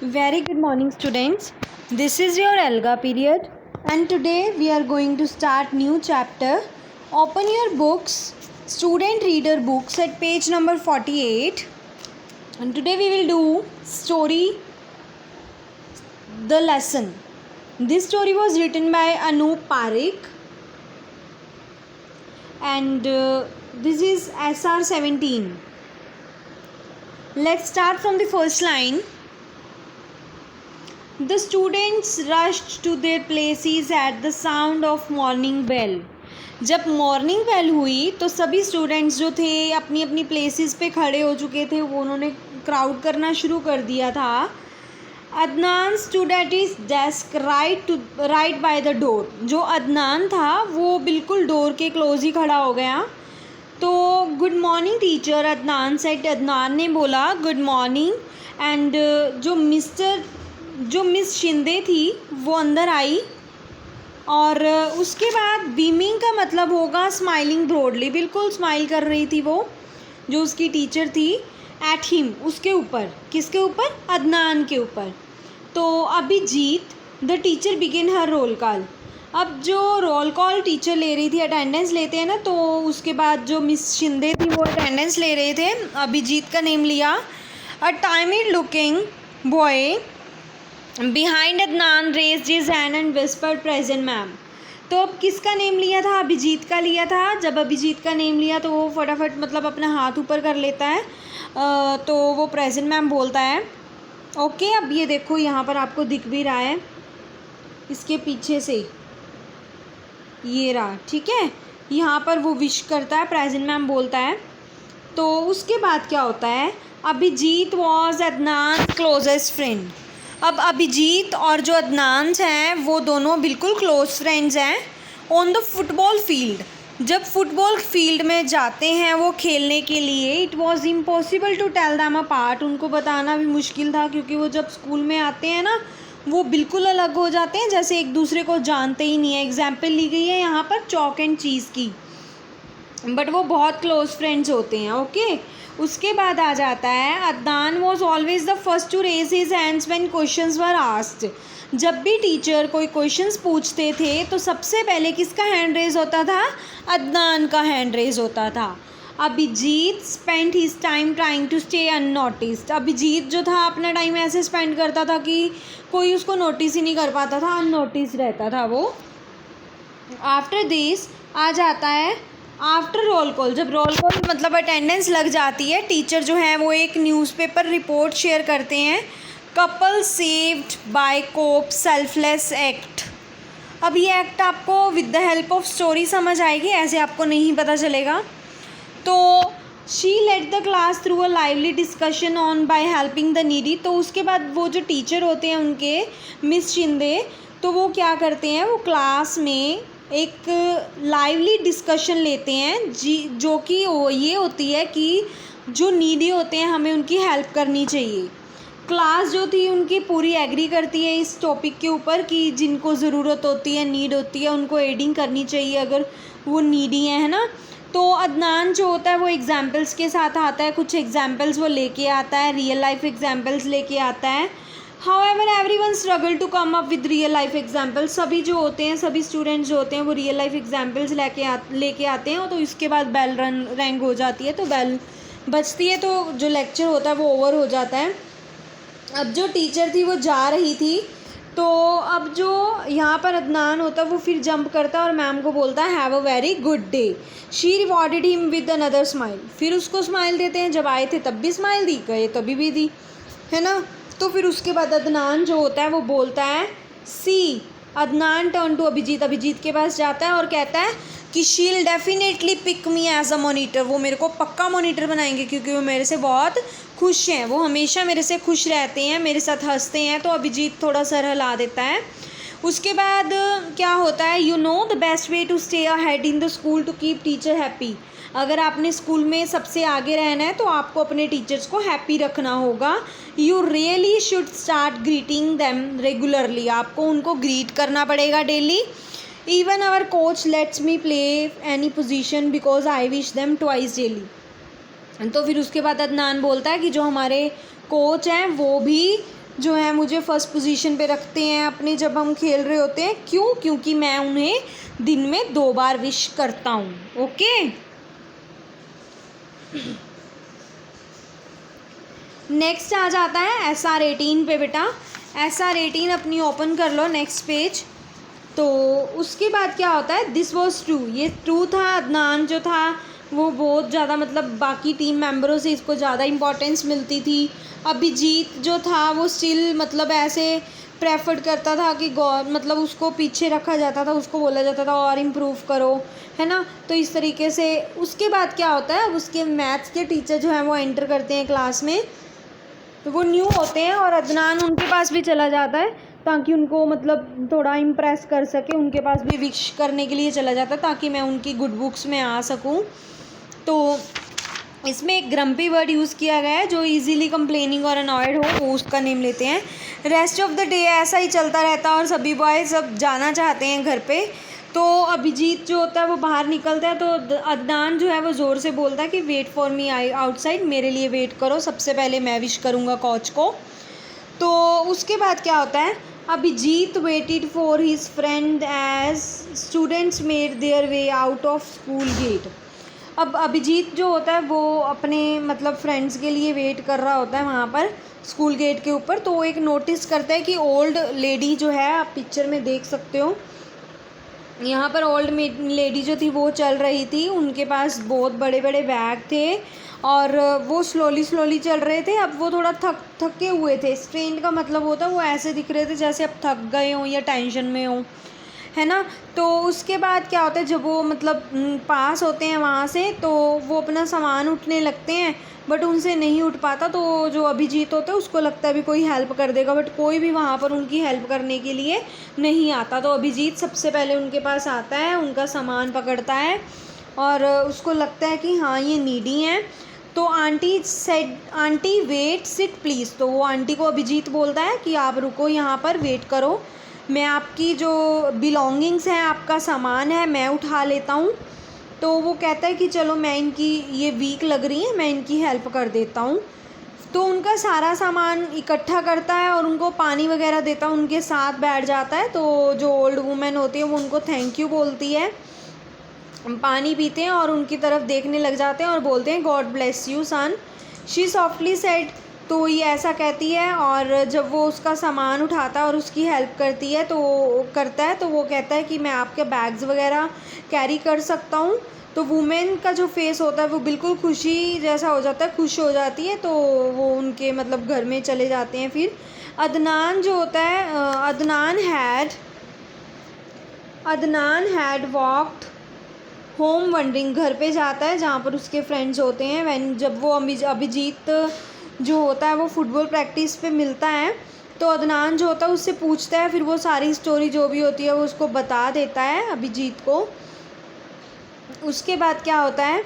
Very good morning, students. This is your Elga period, and today we are going to start new chapter. Open your books, student reader books at page number 48. And today we will do story The Lesson. This story was written by Anoop Parekh, and this is SR 17. Let's start from the first line. The students rushed to their places at the sound of morning bell. जब morning bell हुई तो सभी students जो थे अपनी अपनी places पे खड़े हो चुके थे, वो उन्होंने क्राउड करना शुरू कर दिया था. Adnan stood at his desk right by the door. जो अदनान था वो बिल्कुल डोर के क्लोज ही खड़ा हो गया. तो good morning teacher, Adnan said. Adnan ने बोला गुड मॉर्निंग. एंड जो मिस शिंदे थी वो अंदर आई, और उसके बाद बीमिंग का मतलब होगा स्माइलिंग ब्रॉडली. बिल्कुल स्माइल कर रही थी वो, जो उसकी टीचर थी. एट हिम, उसके ऊपर. किसके ऊपर? अदनान के ऊपर. तो Abhijit the teacher begin her roll call. अब जो रोल कॉल टीचर ले रही थी, अटेंडेंस लेते हैं ना, तो उसके बाद जो मिस शिंदे थी वो अटेंडेंस ले रहे थे. अभिजीत का नेम लिया. A timid looking boy behind Adnan raised his hand and whispered present ma'am. तो अब किसका नेम लिया था? अभिजीत का लिया था. जब अभिजीत का नेम लिया तो वो फटाफट मतलब अपना हाथ ऊपर कर लेता है. तो वो प्रेजेंट मैम बोलता है. ओके, अब ये देखो यहाँ पर आपको दिख भी रहा है, इसके पीछे से ये रहा. ठीक है, यहाँ पर वो विश करता है, प्रेजेंट मैम बोलता है. तो उसके बाद क्या होता है? Abhijit was Adnan closest friend. अब अभिजीत और जो अदनान हैं वो दोनों बिल्कुल क्लोज फ्रेंड्स हैं. ऑन द फुटबॉल फील्ड, जब फुटबॉल फील्ड में जाते हैं वो खेलने के लिए, it was impossible to tell them apart. उनको बताना भी मुश्किल था, क्योंकि वो जब स्कूल में आते हैं ना, वो बिल्कुल अलग हो जाते हैं, जैसे एक दूसरे को जानते ही नहीं है. एग्जाम्पल ली गई है यहाँ पर चॉक एंड चीज़ की, बट वो बहुत क्लोज फ्रेंड्स होते हैं. ओके, उसके बाद आ जाता है Adnan was always the first to raise his hands when questions were asked. जब भी टीचर कोई क्वेश्चंस पूछते थे तो सबसे पहले किसका हैंड रेज होता था? अदनान का हैंड रेज होता था. Abhijit spend his time trying to stay unnoticed. Abhijit जो था अपना टाइम ऐसे स्पेंड करता था कि कोई उसको नोटिस ही नहीं कर पाता था, अननोटिस रहता था वो. आफ्टर दिस आ जाता है आफ्टर रोल कॉल. जब रोल कॉल मतलब अटेंडेंस लग जाती है, टीचर जो है वो एक न्यूज़पेपर रिपोर्ट शेयर करते हैं. Couple saved by cop selfless act. अब ये एक्ट आपको with the help of story समझ आएगी, ऐसे आपको नहीं पता चलेगा. तो she led the class through a lively discussion on by helping the needy. तो उसके बाद वो जो टीचर होते हैं उनके, मिस शिंदे, तो वो क्या करते हैं, वो क्लास में एक लाइवली डिस्कशन लेते हैं जो कि ये होती है कि जो नीडी होते हैं हमें उनकी हेल्प करनी चाहिए. क्लास जो थी उनकी पूरी एग्री करती है इस टॉपिक के ऊपर कि जिनको ज़रूरत होती है, नीड होती है, उनको एडिंग करनी चाहिए अगर वो नीडी है ना. तो अदनान जो होता है वो एग्जाम्पल्स के साथ आता है. कुछ एग्जाम्पल्स वो लेके आता है, रियल लाइफ एग्जाम्पल्स लेके आता है. However, everyone struggle to come up with real life examples. सभी जो होते हैं, सभी स्टूडेंट्स जो होते हैं वो रियल लाइफ एग्जाम्पल्स लेके आते हैं. तो इसके बाद बेल रैंग हो जाती है, तो बेल बजती है, तो जो लेक्चर होता है वो ओवर हो जाता है. अब जो टीचर थी वो जा रही थी, तो अब जो यहाँ पर अदनान होता है वो फिर जंप करता है और मैम को बोलता है have a very good day. She rewarded him with another smile. फिर उसको स्माइल देते हैं. जब आए थे तब भी स्माइल दी, गए तभी भी दी, है ना. तो फिर उसके बाद अदनान जो होता है वो बोलता है see. Adnan turn to Abhijeet. Abhijeet के पास जाता है और कहता है कि she'll definitely pick me as a monitor. वो मेरे को पक्का मोनीटर बनाएंगे, क्योंकि वो मेरे से बहुत खुश हैं, वो हमेशा मेरे से खुश रहते हैं, मेरे साथ हंसते हैं. तो अभिजीत थोड़ा सर हिला देता है. उसके बाद क्या होता है, you know the best way to stay ahead in the school to keep teacher happy. अगर आपने स्कूल में सबसे आगे रहना है तो आपको अपने टीचर्स को हैप्पी रखना होगा. You really should start greeting them regularly. आपको उनको ग्रीट करना पड़ेगा daily. Even our coach lets me play any position because I wish them twice daily. तो फिर उसके बाद अदनान बोलता है कि जो हमारे कोच हैं वो भी जो हैं मुझे फ़र्स्ट पोजीशन पे रखते हैं अपने जब हम खेल रहे होते हैं। क्यों? क्योंकि मैं उन्हें दिन में 2 बार विश करता हूँ। ओके, नेक्स्ट आ जाता है SR18 पे। बेटा SR18 अपनी ओपन कर लो, नेक्स्ट पेज। तो उसके बाद क्या होता है, दिस वॉज ट्रू, ये ट्रू था। अदनान जो था वो बहुत ज़्यादा मतलब बाकी टीम मेंबरों से इसको ज़्यादा इम्पोर्टेंस मिलती थी। अभिजीत जो था वो स्टिल मतलब ऐसे प्रेफर्ड करता था कि मतलब उसको पीछे रखा जाता था, उसको बोला जाता था और इम्प्रूव करो, है ना। तो इस तरीके से उसके बाद क्या होता है, उसके मैथ्स के टीचर जो हैं वो एंटर करते हैं क्लास में। तो वो न्यू होते हैं और अदनान उनके पास भी चला जाता है ताकि उनको मतलब थोड़ा इम्प्रेस कर सके। उनके पास भी विश करने के लिए चला जाता है ताकि मैं उनकी गुड बुक्स में आ सकूं। तो इसमें एक ग्रम्पी वर्ड यूज़ किया गया है, जो इजीली कंप्लेनिंग और अनॉयड हो वो उसका नेम लेते हैं। रेस्ट ऑफ द डे ऐसा ही चलता रहता है और सभी बॉयज़ सब जाना चाहते हैं घर पे। तो अभिजीत जो होता है वो बाहर निकलता है, तो अदनान जो है वो ज़ोर से बोलता है कि वेट फॉर मी आउटसाइड, मेरे लिए वेट करो, सबसे पहले मैं विश करूँगा कोच को। तो उसके बाद क्या होता है, Abhijit waited for his friend as students made their way out of school gate. अब अभिजीत जो होता है वो अपने मतलब फ्रेंड्स के लिए वेट कर रहा होता है वहाँ पर स्कूल गेट के ऊपर। तो वो एक नोटिस करता है कि ओल्ड लेडी जो है, आप पिक्चर में देख सकते हो, यहाँ पर ओल्ड लेडी जो थी वो चल रही थी। उनके पास बहुत बड़े बड़े बैग थे और वो स्लोली चल रहे थे। अब वो थोड़ा थके हुए थे। स्ट्रेन का मतलब होता है वो ऐसे दिख रहे थे जैसे अब थक गए हों या टेंशन में हों, है ना। तो उसके बाद क्या होता है, जब वो मतलब पास होते हैं वहाँ से तो वो अपना सामान उठने लगते हैं, बट उनसे नहीं उठ पाता। तो जो अभिजीत होता है उसको लगता है भी कोई हेल्प कर देगा, बट कोई भी वहाँ पर उनकी हेल्प करने के लिए नहीं आता। तो अभिजीत सबसे पहले उनके पास आता है, उनका सामान पकड़ता है और उसको लगता है कि हाँ ये नीडी हैं। तो aunty said, aunty wait sit please. तो वो आंटी को अभिजीत बोलता है कि आप रुको यहाँ पर, वेट करो, मैं आपकी जो बिलोंगिंग्स हैं, आपका सामान है, मैं उठा लेता हूँ। तो वो कहता है कि चलो मैं इनकी, ये वीक लग रही है, मैं इनकी हेल्प कर देता हूँ। तो उनका सारा सामान इकट्ठा करता है और उनको पानी वगैरह देता है, उनके साथ बैठ जाता है। तो जो ओल्ड वुमेन होती है वो उनको थैंक यू बोलती है, पानी पीते हैं और उनकी तरफ देखने लग जाते हैं और बोलते हैं God bless you son, she softly said. तो ये ऐसा कहती है और जब वो उसका सामान उठाता है और उसकी हेल्प करती है तो करता है, तो वो कहता है कि मैं आपके बैग्स वगैरह कैरी कर सकता हूँ। तो वुमेन का जो फेस होता है वो बिल्कुल खुशी जैसा हो जाता है, खुश हो जाती है। तो वो उनके मतलब घर में चले जाते हैं। फिर अदनान जो होता है, Adnan had walked home wondering, घर पे जाता है जहाँ पर उसके फ्रेंड्स होते हैं। वैन जब वो अभिजीत जो होता है वो फुटबॉल प्रैक्टिस पे मिलता है, तो अदनान जो होता है उससे पूछता है, फिर वो सारी स्टोरी जो भी होती है वो उसको बता देता है अभिजीत को। उसके बाद क्या होता है,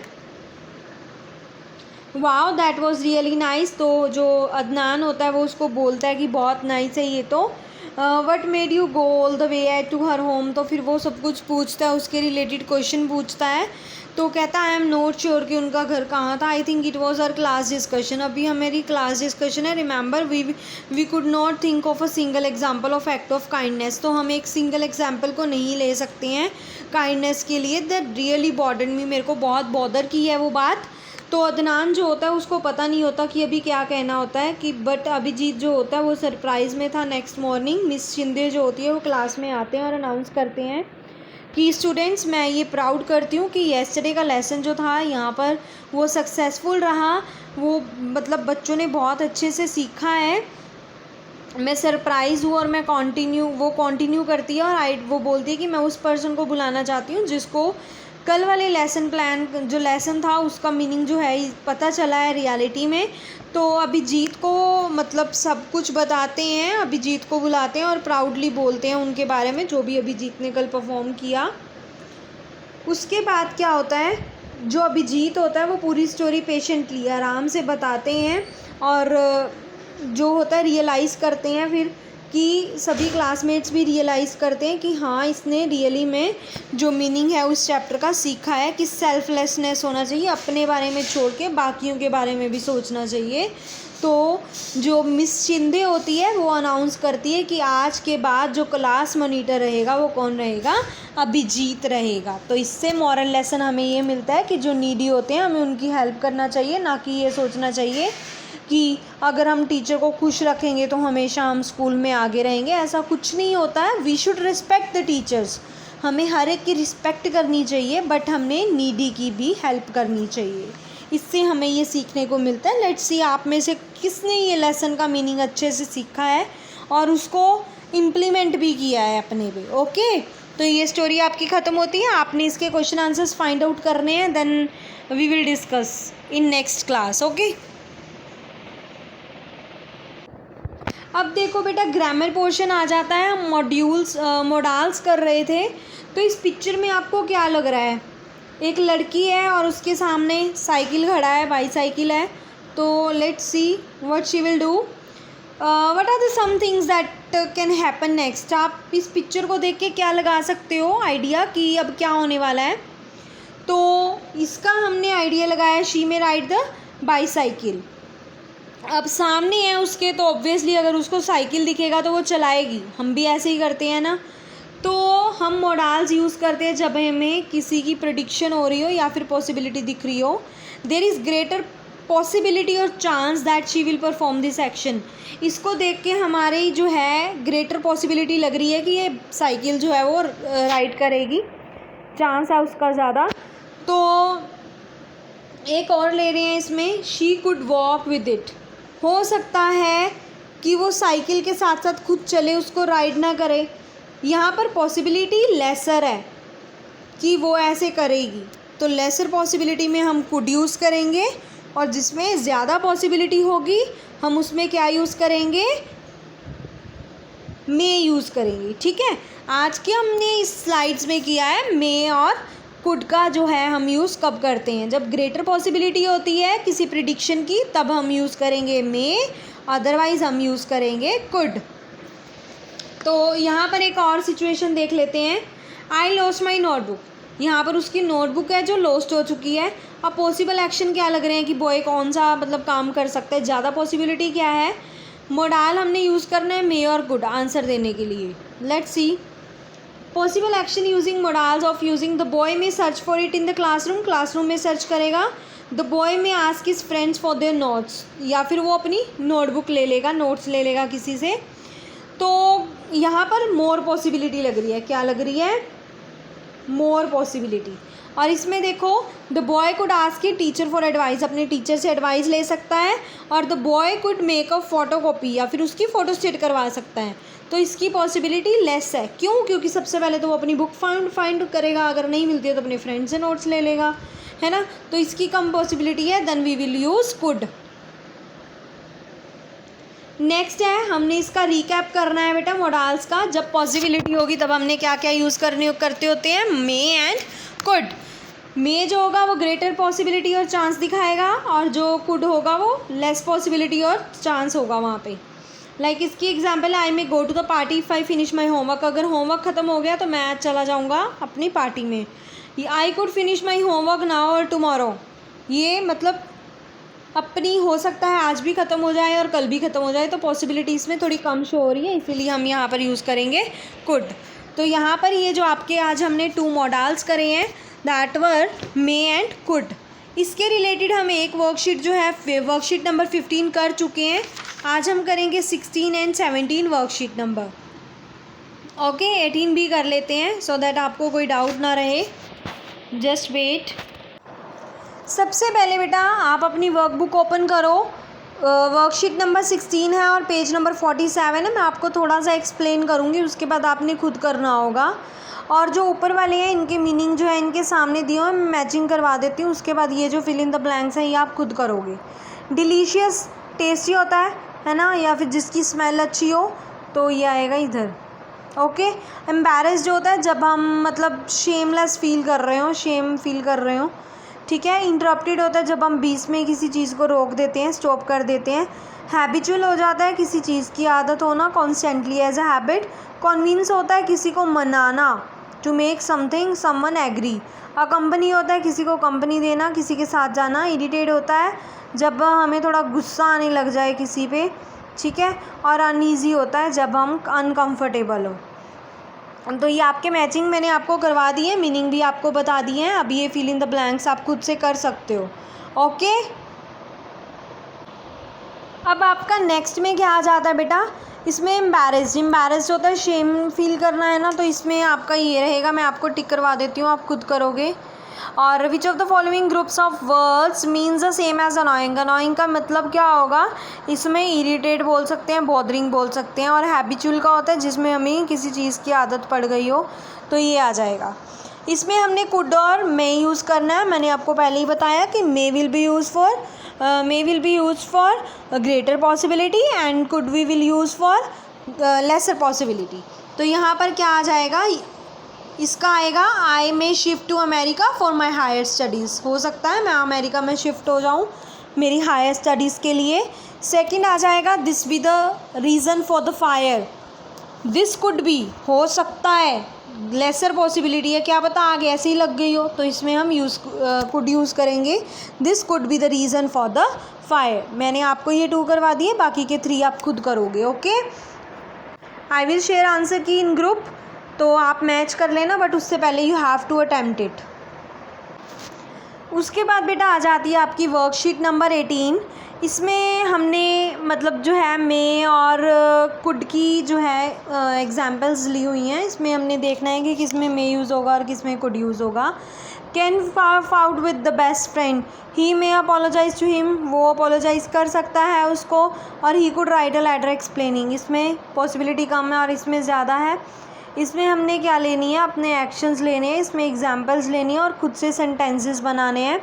wow that was really nice. तो जो अदनान होता है वो उसको बोलता है कि बहुत नाइस है ये तो। What made you go all the way to her home. तो फिर वो सब कुछ पूछता है, उसके रिलेटेड क्वेश्चन पूछता है। तो कहता है आई एम नॉट श्योर कि उनका घर कहाँ था, I think it was our class discussion. अभी हमारी क्लास डिस्कशन है, remember we could not think of a single example of act of kindness. तो हम एक सिंगल एग्जाम्पल को नहीं ले सकते हैं काइंडनेस के लिए। दैट रियली बॉर्डन मी, मेरे को बहुत बॉदर की है वो बात। तो अदनान जो होता है उसको पता नहीं होता कि अभी क्या कहना होता है कि, बट अभिजीत जो होता है वो सरप्राइज़ में था। नेक्स्ट मॉर्निंग मिस शिंदे जो होती है वो क्लास में आते हैं और अनाउंस करते हैं कि स्टूडेंट्स मैं ये प्राउड करती हूँ कि येस्टरडे का लेसन जो था यहाँ पर वो सक्सेसफुल रहा। वो मतलब बच्चों ने बहुत अच्छे से सीखा है। मैं सरप्राइज़ हूँ और मैं कंटिन्यू करती है और वो बोलती है कि मैं उस पर्सन को बुलाना चाहती हूँ जिसको कल वाले लेसन प्लान जो लेसन था उसका मीनिंग जो है पता चला है रियलिटी में। तो अभिजीत को मतलब सब कुछ बताते हैं, अभिजीत को बुलाते हैं और प्राउडली बोलते हैं उनके बारे में जो भी अभिजीत ने कल परफॉर्म किया। उसके बाद क्या होता है, जो अभिजीत होता है वो पूरी स्टोरी पेशेंटली आराम से बताते हैं और जो होता है रियलाइज़ करते हैं फिर कि सभी क्लासमेट्स भी रियलाइज़ करते हैं कि हाँ इसने रियली में जो मीनिंग है उस चैप्टर का सीखा है कि सेल्फलेसनेस होना चाहिए, अपने बारे में छोड़ के बाकियों के बारे में भी सोचना चाहिए। तो जो मिस शिंदे होती है वो अनाउंस करती है कि आज के बाद जो क्लास मॉनिटर रहेगा वो कौन रहेगा, अभिजीत रहेगा। तो इससे मॉरल लेसन हमें ये मिलता है कि जो नीडी होते हैं हमें उनकी हेल्प करना चाहिए, ना कि ये सोचना चाहिए कि अगर हम टीचर को खुश रखेंगे तो हमेशा हम स्कूल में आगे रहेंगे। ऐसा कुछ नहीं होता है। We should respect the teachers, हमें हर एक की रिस्पेक्ट करनी चाहिए, बट हमने नीडी की भी हेल्प करनी चाहिए। इससे हमें ये सीखने को मिलता है। लेट्स सी आप में से किसने ये लेसन का मीनिंग अच्छे से सीखा है और उसको इम्प्लीमेंट भी किया है अपने पे। ओके, तो ये स्टोरी आपकी ख़त्म होती है। आपने इसके क्वेश्चन आंसर्स फाइंड आउट करने हैं, then we will discuss in next class. Okay, अब देखो बेटा, ग्रामर पोर्शन आ जाता है। हम मोडाल्स कर रहे थे। तो इस पिक्चर में आपको क्या लग रहा है? एक लड़की है और उसके सामने साइकिल खड़ा है, बाईसाइकिल है। तो let's see what she will do. What are the some things that can happen next. आप इस पिक्चर को देख के क्या लगा सकते हो आइडिया कि अब क्या होने वाला है? तो इसका हमने आइडिया लगाया, she may ride the bicycle. अब सामने है उसके, तो ऑब्वियसली अगर उसको साइकिल दिखेगा तो वो चलाएगी। हम भी ऐसे ही करते हैं ना। तो हम मोडाल्स यूज़ करते हैं जब हमें किसी की प्रेडिक्शन हो रही हो या फिर पॉसिबिलिटी दिख रही हो। देयर इज़ ग्रेटर पॉसिबिलिटी और chance that she will perform this action. इसको देख के हमारी जो है ग्रेटर पॉसिबिलिटी लग रही है कि ये साइकिल जो है वो राइड करेगी, चांस है उसका ज़्यादा। तो एक और ले रहे हैं इसमें, she could walk with it. हो सकता है कि वो साइकिल के साथ साथ खुद चले, उसको राइड ना करे। यहाँ पर पॉसिबिलिटी लेसर है कि वो ऐसे करेगी, तो लेसर पॉसिबिलिटी में हम कुड यूज़ करेंगे, और जिसमें ज़्यादा पॉसिबिलिटी होगी हम उसमें क्या यूज़ करेंगे, मे यूज़ करेंगे। ठीक है, आज के हमने इस स्लाइड्स में किया है मे और कुड का जो है हम यूज़ कब करते हैं, जब ग्रेटर पॉसिबिलिटी होती है किसी प्रिडिक्शन की, तब हम यूज़ करेंगे मे, अदरवाइज़ हम यूज़ करेंगे कुड। तो यहाँ पर एक और सिचुएशन देख लेते हैं। I lost my notebook. यहाँ पर उसकी नोटबुक है जो लॉस्ट हो चुकी है। अब पॉसिबल एक्शन क्या लग रहे हैं कि बॉय कौन सा मतलब काम कर सकता है, ज़्यादा पॉसिबिलिटी क्या है? मोडाल हमने यूज़ करना है मे और कुड आंसर देने के लिए। Let's see possible action using modals of using. The boy may search for it in the classroom, classroom में सर्च करेगा। The boy may ask his friends for their notes, या फिर वो अपनी नोटबुक ले लेगा, नोट्स ले लेगा किसी से। तो यहाँ पर मोर पॉसिबिलिटी लग रही है। क्या लग रही है? मोर पॉसिबिलिटी। और इसमें देखो, the boy could ask he teacher for advice, अपने टीचर से एडवाइस ले सकता है। और the boy could make a photo copy, या फिर उसकी फ़ोटो स्टेट करवा सकता है। तो इसकी पॉसिबिलिटी लेस है। क्यों? क्योंकि सबसे पहले तो वो अपनी बुक फाइंड करेगा, अगर नहीं मिलती है तो अपने फ्रेंड से नोट्स ले लेगा, है ना। तो इसकी कम पॉसिबिलिटी है, then we will use could. Next है, हमने इसका रिकैप करना है बेटा मोडाल्स का। जब पॉसिबिलिटी होगी तब हमने क्या क्या यूज़ करते होते हैं, मे एंड कुड। मे जो होगा वो ग्रेटर पॉसिबिलिटी और चांस दिखाएगा, और जो कुड होगा वो लेस पॉसिबिलिटी और चांस होगा वहाँ पे। लाइक इसकी एग्जांपल है, I may go to the party if I finish my homework. अगर होमवर्क ख़त्म हो गया तो मैं आज चला जाऊँगा अपनी पार्टी में। I could finish my homework now और टुमारो। ये मतलब अपनी हो सकता है आज भी ख़त्म हो जाए और कल भी ख़त्म हो जाए, तो पॉसिबिलिटी इसमें थोड़ी कम शो हो रही है, इसीलिए हम यहाँ पर यूज़ करेंगे कुड। तो यहाँ पर ये जो आपके आज हमने 2 मॉडल्स करे हैं, that were may and could. इसके रिलेटेड हम एक वर्कशीट जो है वर्कशीट नंबर 15 कर चुके हैं। आज हम करेंगे 16 एंड 17 वर्कशीट नंबर। ओके, 18 भी कर लेते हैं सो दैट आपको कोई डाउट ना रहे। Just wait. सबसे पहले बेटा आप अपनी वर्कबुक ओपन करो। वर्कशीट नंबर 16 है और पेज नंबर 47 है। मैं आपको थोड़ा सा एक्सप्लेन करूँगी, उसके बाद आपने खुद करना होगा। और जो ऊपर वाले हैं इनके मीनिंग जो है इनके सामने दिए हुए, मैं मैचिंग करवा देती हूँ। उसके बाद ये जो फिल इन द ब्लैंक्स हैं ये आप खुद करोगे। डिलीशियस टेस्टी होता है ना, या फिर जिसकी स्मेल अच्छी हो तो ये आएगा इधर। ओके। एम्बैरेस्ड होता है जब हम मतलब शेमलेस फील कर रहे हो, शेम फील कर रहे हो, ठीक है। इंटरप्टेड होता है जब हम बीच में किसी चीज़ को रोक देते हैं, स्टॉप कर देते हैं। हैबिचुअल हो जाता है किसी चीज़ की आदत होना, constantly as a habit. Convince होता है किसी को मनाना, to make something someone agree. Accompany होता है किसी को कंपनी देना, किसी के साथ जाना। इरिटेट होता है जब हमें थोड़ा गुस्सा आने लग जाए किसी पे, ठीक है, और अनईज़ी होता है जब हम अनकंफर्टेबल हो। तो ये आपके मैचिंग मैंने आपको करवा दी है, मीनिंग भी आपको बता दिए हैं। अब ये फिल इन द ब्लैंक्स आप खुद से कर सकते हो। ओके, अब आपका नेक्स्ट में क्या आ जाता है बेटा, इसमें एम्बैरेस्ड होता है, शेम फील करना है ना, तो इसमें आपका ये रहेगा, मैं आपको टिक करवा देती हूँ, आप खुद करोगे। और which of the following groups of words means the same as annoying. Annoying का मतलब क्या होगा, इसमें इरिटेट बोल सकते हैं, बॉदरिंग बोल सकते हैं, और हैबिचुअल का होता है जिसमें हमें किसी चीज़ की आदत पड़ गई हो, तो ये आ जाएगा। इसमें हमने कुड और मे यूज़ करना है। मैंने आपको पहले ही बताया कि may will be use for greater possibility and could we will use for lesser possibility. तो यहाँ पर क्या आ जाएगा, इसका आएगा I may shift to America for my higher studies. हो सकता है मैं अमेरिका में शिफ्ट हो जाऊँ मेरी हायर स्टडीज़ के लिए। सेकंड आ जाएगा this be the reason for the fire. This could be, हो सकता है, लेसर पॉसिबिलिटी है, क्या पता आगे ऐसे ही लग गई हो, तो इसमें हम कुड यूज़ करेंगे, this could be the reason for the fire. मैंने आपको ये 2 करवा दिए, बाकी के 3 आप खुद करोगे। Okay, I will share answer की इन ग्रुप, तो आप मैच कर लेना, बट उससे पहले you have to attempt it. उसके बाद बेटा आ जाती है आपकी वर्कशीट नंबर 18। इसमें हमने मतलब जो है मे और कुड की जो है एग्जांपल्स ली हुई हैं। इसमें हमने देखना है कि किस में मे यूज़ होगा और किस में कुड यूज़ होगा। Ken fought with the best friend, he may apologize to him, वो अपोलोजाइज़ कर सकता है उसको, और he could write a letter explaining. इसमें पॉसिबिलिटी कम है और इसमें ज़्यादा है। इसमें हमने क्या लेनी है, अपने एक्शंस लेने हैं, इसमें एग्जांपल्स लेनी है और खुद से सेंटेंसेस बनाने हैं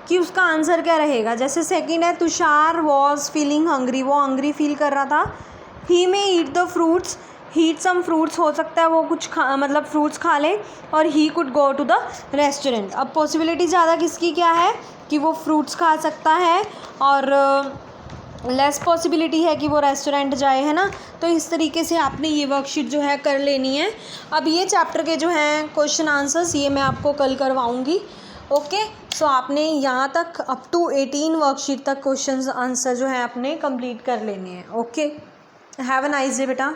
कि उसका आंसर क्या रहेगा। जैसे सेकंड है, तुषार वॉज फीलिंग हंग्री, वो हंग्री फील कर रहा था। He may eat the fruits, heat some fruits, हो सकता है वो कुछ मतलब फ्रूट्स खा ले। और he could go to the restaurant. अब पॉसिबिलिटी ज़्यादा किसकी क्या है कि वो फ्रूट्स खा सकता है, और लेस पॉसिबिलिटी है कि वो रेस्टोरेंट जाए, है ना। तो इस तरीके से आपने ये वर्कशीट जो है कर लेनी है। अब ये चैप्टर के जो हैं क्वेश्चन आंसर्स ये मैं आपको कल करवाऊँगी। ओके, सो आपने यहाँ तक अप टू 18 वर्कशीट तक क्वेश्चन आंसर जो है आपने कंप्लीट कर लेने हैं। Okay, have a nice day बेटा।